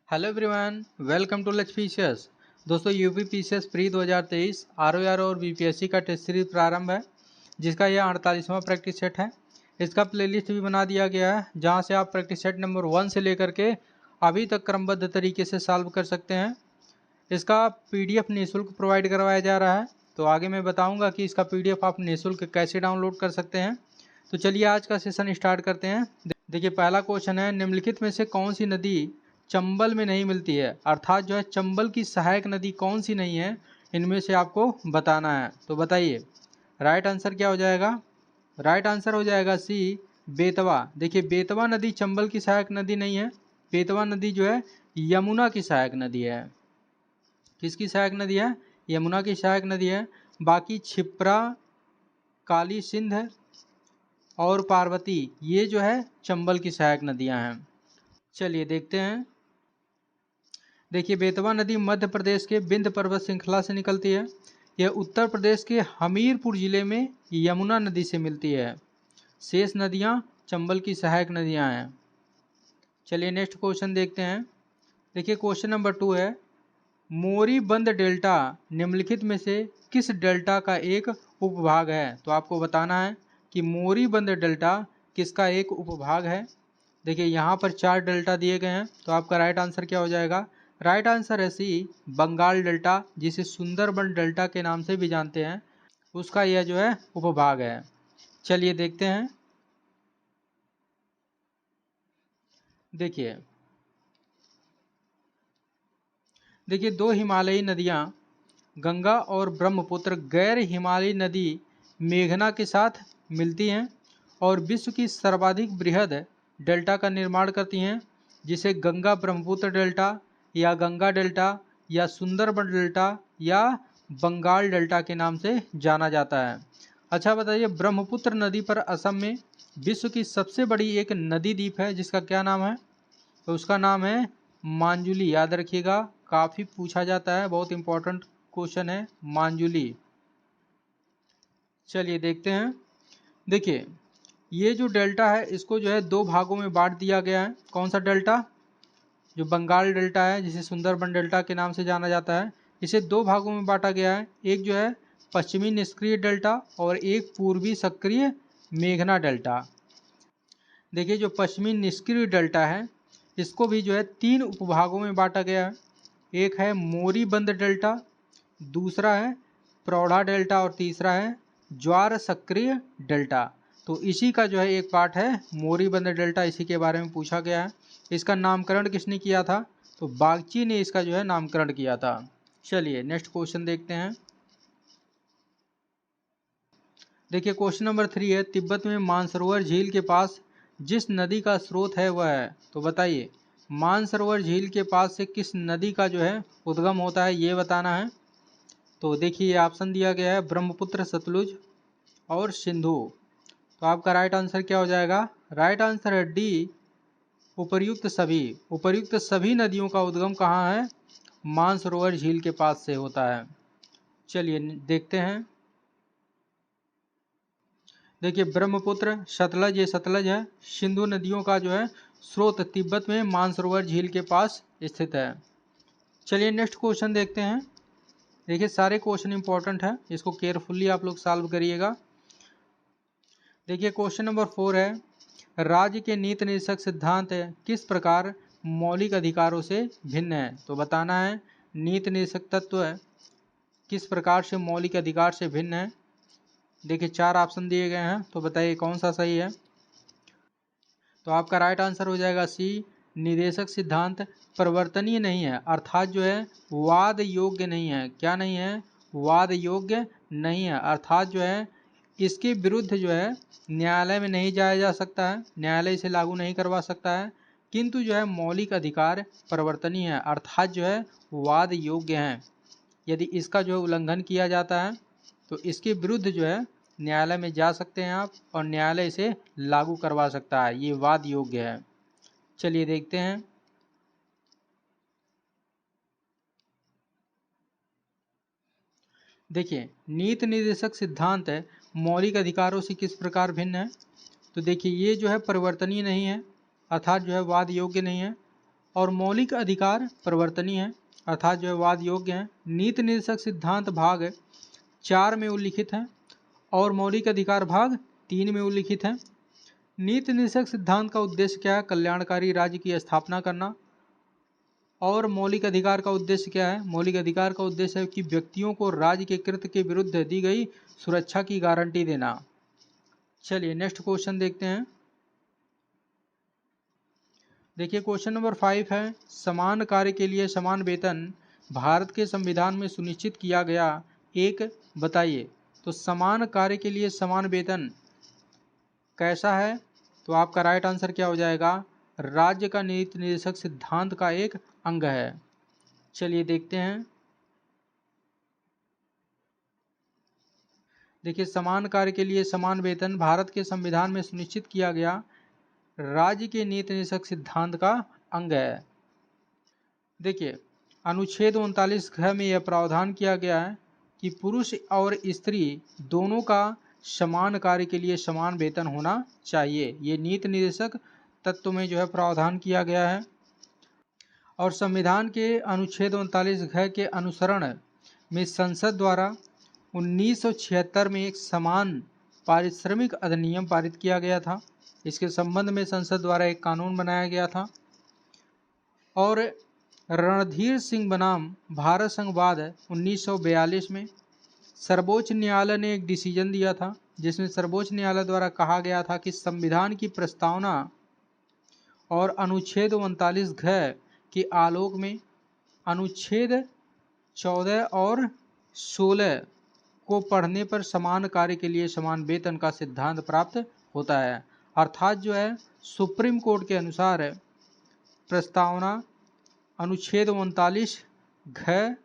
Hello everyone, welcome to लक्ष्य PCS. दोस्तों UP PCS pre 2023 ROR और बीपीएससी का टेस्ट सीरीज प्रारंभ है, जिसका यह 48वां प्रैक्टिस सेट है। इसका प्लेलिस्ट भी बना दिया गया है, जहां से आप प्रैक्टिस सेट नंबर 1 से लेकर के अभी तक क्रमबद्ध तरीके से सॉल्व कर सकते हैं। इसका पीडीएफ निःशुल्क प्रोवाइड करवाया जा रहा है, तो आगे मैं बताऊँगा कि इसका पीडीएफ आप निःशुल्क कैसे डाउनलोड कर सकते हैं। तो चलिए आज का सेशन स्टार्ट करते हैं। देखिए पहला क्वेश्चन है, निम्नलिखित में से कौन सी नदी चंबल में नहीं मिलती है, अर्थात जो है चंबल की सहायक नदी कौन सी नहीं है, इनमें से आपको बताना है। तो बताइए राइट आंसर क्या हो जाएगा। राइट आंसर हो जाएगा सी, बेतवा। देखिए बेतवा नदी चंबल की सहायक नदी नहीं है, बेतवा नदी जो है यमुना की सहायक नदी है। किसकी सहायक नदी है? यमुना की सहायक नदी है। बाकी क्षिप्रा, काली सिंध और पार्वती ये जो है चंबल की सहायक नदियां हैं। चलिए देखते हैं। देखिए बेतवा नदी मध्य प्रदेश के विंध्य पर्वत श्रृंखला से निकलती है। यह उत्तर प्रदेश के हमीरपुर जिले में यमुना नदी से मिलती है। शेष नदियां चंबल की सहायक नदियां हैं। चलिए नेक्स्ट क्वेश्चन देखते हैं। देखिए क्वेश्चन नंबर 2 है, मोरीबंद डेल्टा निम्नलिखित में से किस डेल्टा का एक उपभाग है? तो आपको बताना है कि मोरीबंद डेल्टा किसका एक उपभाग है। देखिए यहाँ पर 4 डेल्टा दिए गए हैं, तो आपका राइट आंसर क्या हो जाएगा। राइट आंसर है सी, बंगाल डेल्टा, जिसे सुंदरबन डेल्टा के नाम से भी जानते हैं, उसका यह जो है उपभाग है। चलिए देखते हैं। देखिए दो हिमालयी नदियाँ गंगा और ब्रह्मपुत्र गैर हिमालयी नदी मेघना के साथ मिलती हैं और विश्व की सर्वाधिक बृहद डेल्टा का निर्माण करती हैं, जिसे गंगा ब्रह्मपुत्र डेल्टा या गंगा डेल्टा या सुंदरबन डेल्टा या बंगाल डेल्टा के नाम से जाना जाता है। अच्छा बताइए, ब्रह्मपुत्र नदी पर असम में विश्व की सबसे बड़ी एक नदी द्वीप है, जिसका क्या नाम है? तो उसका नाम है मांजुली। याद रखिएगा, काफ़ी पूछा जाता है, बहुत इंपॉर्टेंट क्वेश्चन है मांजुली। चलिए देखते हैं। देखिए ये जो डेल्टा है इसको जो है 2 भागों में बांट दिया गया है। कौन सा डेल्टा? जो बंगाल डेल्टा है, जिसे सुंदरबन डेल्टा के नाम से जाना जाता है, इसे 2 भागों में बांटा गया है। एक जो है पश्चिमी निष्क्रिय डेल्टा और एक पूर्वी सक्रिय मेघना डेल्टा। देखिए जो पश्चिमी निष्क्रिय डेल्टा है इसको भी जो है 3 उपभागों में बांटा गया है। एक है मोरीबंद डेल्टा, दूसरा है प्रौढ़ा डेल्टा और तीसरा है ज्वार सक्रिय डेल्टा। तो इसी का जो है एक पार्ट है मोरीबंद डेल्टा, इसी के बारे में पूछा गया है। इसका नामकरण किसने किया था? तो बागची ने इसका जो है नामकरण किया था। चलिए नेक्स्ट क्वेश्चन देखते हैं। देखिए क्वेश्चन नंबर 3 है, तिब्बत में मानसरोवर झील के पास जिस नदी का स्रोत है वह है। तो बताइए मानसरोवर झील के पास से किस नदी का जो है उद्गम होता है, ये बताना है। तो देखिए ऑप्शन दिया गया है ब्रह्मपुत्र, सतलुज और सिंधु। तो आपका राइट आंसर क्या हो जाएगा? राइट आंसर है डी, उपर्युक्त सभी। उपर्युक्त सभी नदियों का उद्गम कहाँ है? मानसरोवर झील के पास से होता है। चलिए देखते हैं। देखिए ब्रह्मपुत्र, सतलज, ये सतलज है। सिंधु नदियों का जो है स्रोत तिब्बत में मानसरोवर झील के पास स्थित है। चलिए नेक्स्ट क्वेश्चन देखते हैं। देखिए सारे क्वेश्चन इंपॉर्टेंट है, इसको केयरफुली आप लोग सॉल्व करिएगा। देखिए क्वेश्चन नंबर 4 है, राज्य के नीति निर्देशक सिद्धांत किस प्रकार मौलिक अधिकारों से भिन्न है? तो बताना है नीति निर्देशक तत्व किस प्रकार से मौलिक अधिकार से भिन्न है। देखिए 4 ऑप्शन दिए गए हैं, तो बताइए कौन सा सही है। तो आपका राइट आंसर हो जाएगा सी, निर्देशक सिद्धांत परिवर्तनीय नहीं है, अर्थात जो है वाद योग्य नहीं है। क्या नहीं है? वाद योग्य नहीं है, अर्थात जो है इसके विरुद्ध जो है न्यायालय में नहीं जाया जा सकता है, न्यायालय इसे लागू नहीं करवा सकता है। किंतु जो है मौलिक अधिकार परिवर्तनीय है, अर्थात जो है वाद योग्य हैं। यदि इसका जो है उल्लंघन किया जाता है तो इसके विरुद्ध जो है न्यायालय में जा सकते हैं आप, और न्यायालय इसे लागू करवा सकता है, ये वाद योग्य है। चलिए देखते हैं। देखिए नीति निर्देशक सिद्धांत है मौलिक अधिकारों से किस प्रकार भिन्न है। तो देखिए ये जो है परिवर्तनीय नहीं है, अर्थात जो है वाद योग्य नहीं है, और मौलिक अधिकार परिवर्तनीय है अर्थात जो है वाद योग्य है। नीति निर्देशक सिद्धांत भाग 4 में उल्लिखित है और मौलिक अधिकार भाग 3 में उल्लिखित है। नीति निर्देशक सिद्धांत का उद्देश्य क्या है? कल्याणकारी राज्य की स्थापना करना। और मौलिक अधिकार का उद्देश्य क्या है? मौलिक अधिकार का उद्देश्य है कि व्यक्तियों को राज्य के कृत्य के विरुद्ध दी गई सुरक्षा की गारंटी देना। चलिए नेक्स्ट क्वेश्चन देखते हैं। देखिए क्वेश्चन नंबर 5 है, समान कार्य के लिए समान वेतन भारत के संविधान में सुनिश्चित किया गया एक बताइए। तो समान कार्य के लिए समान वेतन कैसा है? तो आपका राइट आंसर क्या हो जाएगा? राज्य का नीति निर्देशक सिद्धांत का एक अंग है। चलिए देखते हैं। देखिए समान कार्य के लिए समान वेतन भारत के संविधान में सुनिश्चित किया गया राज्य के नीति निर्देशक सिद्धांत का अंग है। देखिए अनुच्छेद 39 घ में यह प्रावधान किया गया है कि पुरुष और स्त्री दोनों का समान कार्य के लिए समान वेतन होना चाहिए। ये नीति निर्देशक तत्व में जो है प्रावधान किया गया है। और संविधान के अनुच्छेद 39 घ के अनुसरण में संसद द्वारा 1976 में एक समान पारिश्रमिक अधिनियम पारित किया गया था। इसके संबंध में संसद द्वारा एक कानून बनाया गया था। और रणधीर सिंह बनाम भारत संघवाद 1942 में सर्वोच्च न्यायालय ने एक डिसीजन दिया था जिसमें सर्वोच्च न्यायालय द्वारा कहा गया था कि संविधान की प्रस्तावना और अनुच्छेद 39 घ के आलोक में अनुच्छेद 14 और 16 को पढ़ने पर समान कार्य के लिए समान वेतन का सिद्धांत प्राप्त होता है। अर्थात जो है सुप्रीम कोर्ट के अनुसार प्रस्तावना अनुच्छेद 39 घ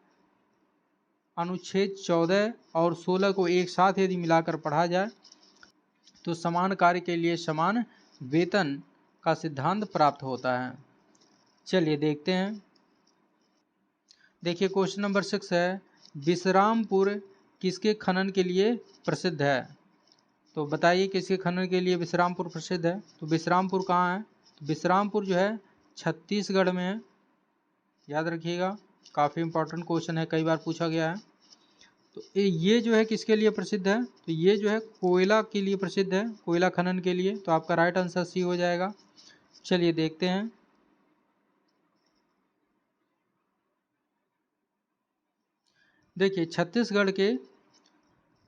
अनुच्छेद 14 और 16 को एक साथ यदि मिलाकर पढ़ा जाए तो समान कार्य के लिए समान वेतन का सिद्धांत प्राप्त होता है। चलिए देखते हैं। देखिए क्वेश्चन नंबर 6 है, विश्रामपुर किसके खनन के लिए प्रसिद्ध है? तो बताइए किसके खनन के लिए विश्रामपुर प्रसिद्ध है? तो विश्रामपुर कहाँ है? तो विश्रामपुर जो है छत्तीसगढ़ में है। याद रखिएगा, काफ़ी इंपॉर्टेंट क्वेश्चन है, कई बार पूछा गया है। तो ये जो है किसके लिए प्रसिद्ध है? तो ये जो है कोयला के लिए प्रसिद्ध है, कोयला खनन के लिए। तो आपका राइट आंसर सी हो जाएगा। चलिए देखते हैं। देखिए छत्तीसगढ़ के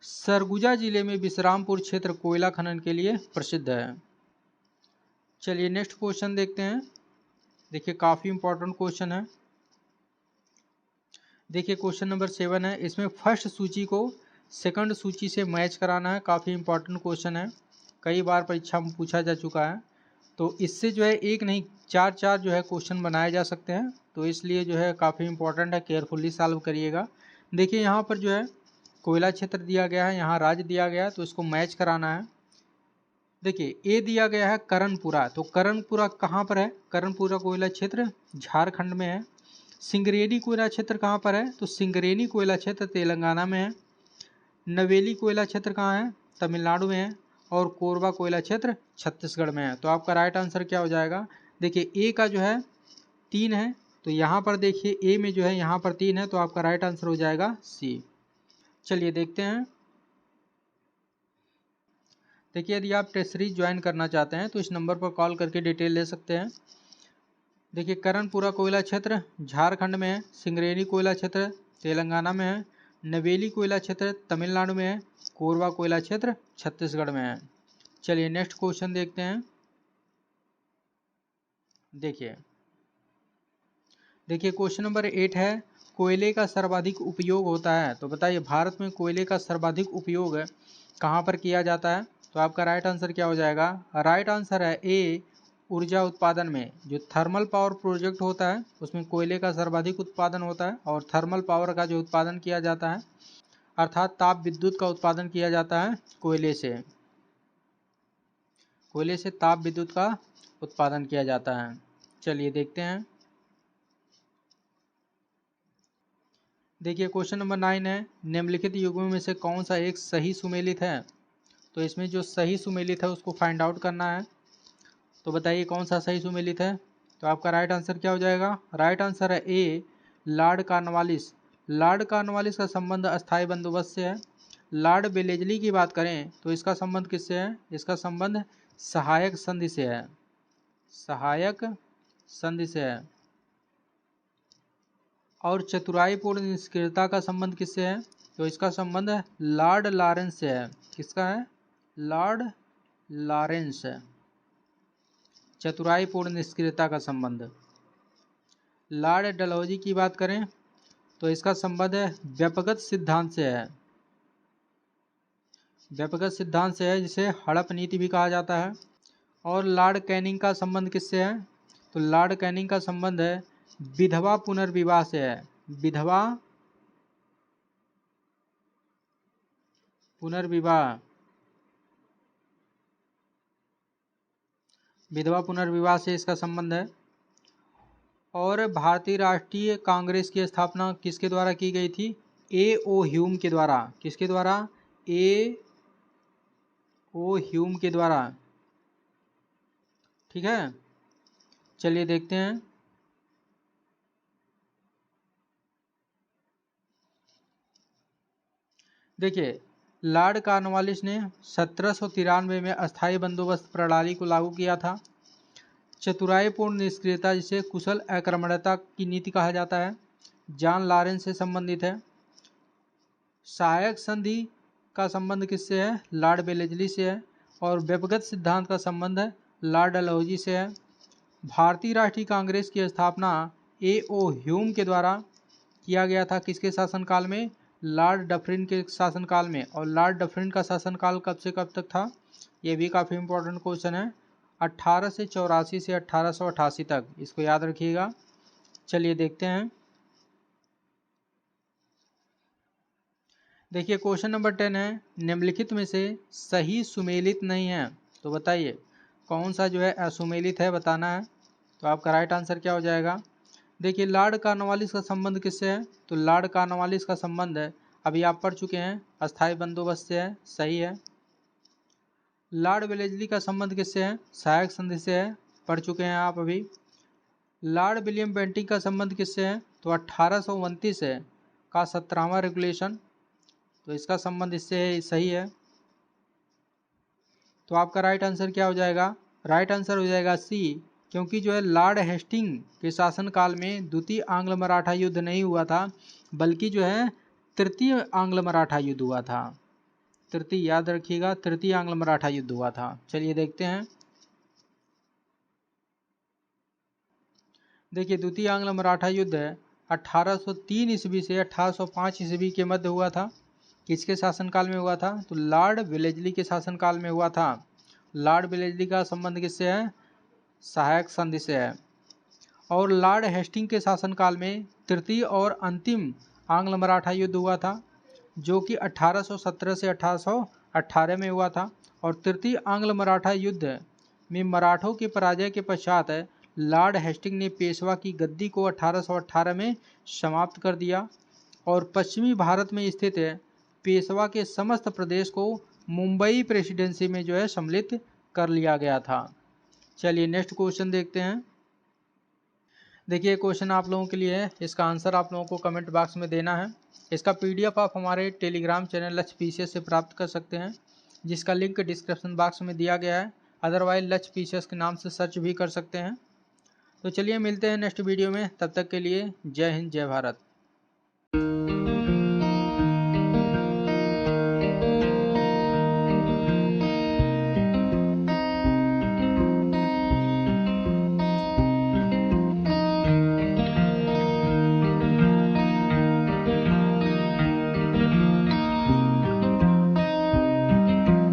सरगुजा जिले में विश्रामपुर क्षेत्र कोयला खनन के लिए प्रसिद्ध है। चलिए नेक्स्ट क्वेश्चन देखते हैं। देखिए काफ़ी इंपॉर्टेंट क्वेश्चन है। देखिए क्वेश्चन नंबर 7 है, इसमें फर्स्ट सूची को सेकंड सूची से मैच कराना है। काफ़ी इंपॉर्टेंट क्वेश्चन है, कई बार परीक्षा में पूछा जा चुका है। तो इससे जो है एक नहीं चार जो है क्वेश्चन बनाए जा सकते हैं। तो इसलिए जो है काफ़ी इंपॉर्टेंट है, केयरफुली सॉल्व करिएगा। देखिए यहाँ पर जो है कोयला क्षेत्र दिया गया है, यहाँ राज्य दिया गया है, तो इसको मैच कराना है। देखिए ए दिया गया है करणपुरा, तो करणपुरा कहाँ पर है? करणपुरा कोयला क्षेत्र झारखंड में है। सिंगरेनी कोयला क्षेत्र कहाँ पर है? तो सिंगरेनी कोयला क्षेत्र तेलंगाना में है। नवेली कोयला क्षेत्र कहाँ है? तमिलनाडु में है। और कोरबा कोयला क्षेत्र छत्तीसगढ़ में है। तो आपका राइट आंसर क्या हो जाएगा? देखिए ए का जो है 3 है, तो यहाँ पर देखिए ए में जो है यहाँ पर 3 है, तो आपका राइट आंसर हो जाएगा सी। चलिए देखते हैं। देखिए यदि आप टेस्ट सीरीज ज्वाइन करना चाहते हैं तो इस नंबर पर कॉल करके डिटेल ले सकते हैं। देखिए करणपुरा कोयला क्षेत्र झारखंड में है, सिंगरेनी कोयला क्षेत्र तेलंगाना में है, नवेली कोयला क्षेत्र तमिलनाडु में है, कोरबा कोयला क्षेत्र छत्तीसगढ़ में है। चलिए नेक्स्ट क्वेश्चन देखते हैं। देखिए क्वेश्चन नंबर 8 है, कोयले का सर्वाधिक उपयोग होता है। तो बताइए भारत में कोयले का सर्वाधिक उपयोग कहाँ पर किया जाता है? तो आपका राइट आंसर क्या हो जाएगा? राइट आंसर है ए, ऊर्जा उत्पादन में। जो थर्मल पावर प्रोजेक्ट होता है उसमें कोयले का सर्वाधिक उत्पादन होता है। और थर्मल पावर का जो उत्पादन किया जाता है अर्थात ताप विद्युत का उत्पादन किया जाता है कोयले से। कोयले से ताप विद्युत का उत्पादन किया जाता है। चलिए देखते हैं। देखिए क्वेश्चन नंबर 9 है, निम्नलिखित युग्मों में से कौन सा एक सही सुमेलित है? तो इसमें जो सही सुमेलित है उसको फाइंड आउट करना है। तो बताइए कौन सा सही सुमेलित है? तो आपका राइट आंसर क्या हो जाएगा? राइट आंसर है ए, लॉर्ड कॉर्नवालिस। लॉर्ड कॉर्नवालिस का संबंध अस्थायी बंदोबस्त से है। लॉर्ड वेलेजली की बात करें तो इसका संबंध किससे है? इसका संबंध सहायक संधि से है, सहायक संधि से है। और चतुराईपूर्ण निष्क्रियता का संबंध किससे है? तो इसका संबंध लॉर्ड लॉरेंस से है। किसका है? लॉर्ड लॉरेंस है, चतुराईपूर्ण निष्क्रियता का संबंध। लॉर्ड डलहौजी की बात करें तो इसका संबंध व्यपगत सिद्धांत से है, व्यपगत सिद्धांत से है, जिसे हड़प नीति भी कहा जाता है। और लॉर्ड कैनिंग का संबंध किससे है? तो लॉर्ड कैनिंग का संबंध है विधवा पुनर्विवाह से है, विधवा पुनर्विवाह, विधवा पुनर्विवाह से इसका संबंध है। और भारतीय राष्ट्रीय कांग्रेस की स्थापना किसके द्वारा की गई थी? ए ओ ह्यूम के द्वारा। किसके द्वारा? ए ओ ह्यूम के द्वारा। ठीक है, चलिए देखते हैं। देखिए, लॉर्ड कॉर्नवालिस ने 1793 में अस्थायी बंदोबस्त प्रणाली को लागू किया था। चतुराईपूर्ण निष्क्रियता, जिसे कुशल आक्रमणता की नीति कहा जाता है, जॉन लॉरेंस से संबंधित है। सहायक संधि का संबंध किससे है? लॉर्ड वेलेजली से है। और व्यपगत सिद्धांत का संबंध लॉर्ड डलहौजी से है। भारतीय राष्ट्रीय कांग्रेस की स्थापना ए ओ ह्यूम के द्वारा किया गया था। किसके शासनकाल में? लॉर्ड डफरिन के शासनकाल में। और लॉर्ड डफरिन का शासनकाल कब से कब तक था? ये भी काफ़ी इंपॉर्टेंट क्वेश्चन है। 1884 से 1888 तक, इसको याद रखिएगा। चलिए देखते हैं। देखिए, क्वेश्चन नंबर 10 है, निम्नलिखित में से सही सुमेलित नहीं है। तो बताइए कौन सा जो है असुमेलित है, बताना है। तो आपका राइट आंसर क्या हो जाएगा? देखिए, लॉर्ड कॉर्नवालिस का संबंध किससे है? तो लॉर्ड कॉर्नवालिस का संबंध है, अभी आप पढ़ चुके हैं, अस्थायी बंदोबस्त से है, सही है। लॉर्ड वेलेजली का संबंध किससे है? सहायक संधि से है, पढ़ चुके हैं आप अभी। लॉर्ड विलियम बेंटिंक का संबंध किससे है? तो 1829 है का 17वां रेगुलेशन, तो इसका संबंध इससे है, सही है। तो आपका राइट आंसर क्या हो जाएगा? राइट आंसर हो जाएगा सी, क्योंकि जो है लॉर्ड हेस्टिंग के शासनकाल में द्वितीय आंग्ल मराठा युद्ध नहीं हुआ था, बल्कि जो है तृतीय आंग्ल मराठा युद्ध हुआ था। तृतीय, याद रखिएगा, तृतीय आंग्ल मराठा युद्ध हुआ था। चलिए देखते हैं। देखिए, द्वितीय आंग्ल मराठा युद्ध 1803 ईस्वी से 1805 ईस्वी के मध्य हुआ था। किसके शासनकाल में हुआ था? तो लॉर्ड वेलेजली के शासनकाल में हुआ था। लॉर्ड वेलेजली का संबंध किससे है? सहायक संधि से है। और लॉर्ड हेस्टिंग के शासनकाल में तृतीय और अंतिम आंग्ल मराठा युद्ध हुआ था, जो कि 1817 से 1818 में हुआ था। और तृतीय आंग्ल मराठा युद्ध में मराठों की पराजय के पश्चात लॉर्ड हेस्टिंग ने पेशवा की गद्दी को 1818 में समाप्त कर दिया और पश्चिमी भारत में स्थित पेशवा के समस्त प्रदेश को मुंबई प्रेसिडेंसी में जो है सम्मिलित कर लिया गया था। चलिए नेक्स्ट क्वेश्चन देखते हैं। देखिए, क्वेश्चन आप लोगों के लिए है, इसका आंसर आप लोगों को कमेंट बॉक्स में देना है। इसका पीडीएफ आप हमारे टेलीग्राम चैनल लक्ष्य पीसीएस से प्राप्त कर सकते हैं, जिसका लिंक डिस्क्रिप्शन बॉक्स में दिया गया है। अदरवाइज लक्ष्य पीसीएस के नाम से सर्च भी कर सकते हैं। तो चलिए मिलते हैं नेक्स्ट वीडियो में, तब तक के लिए जय हिंद, जय भारत।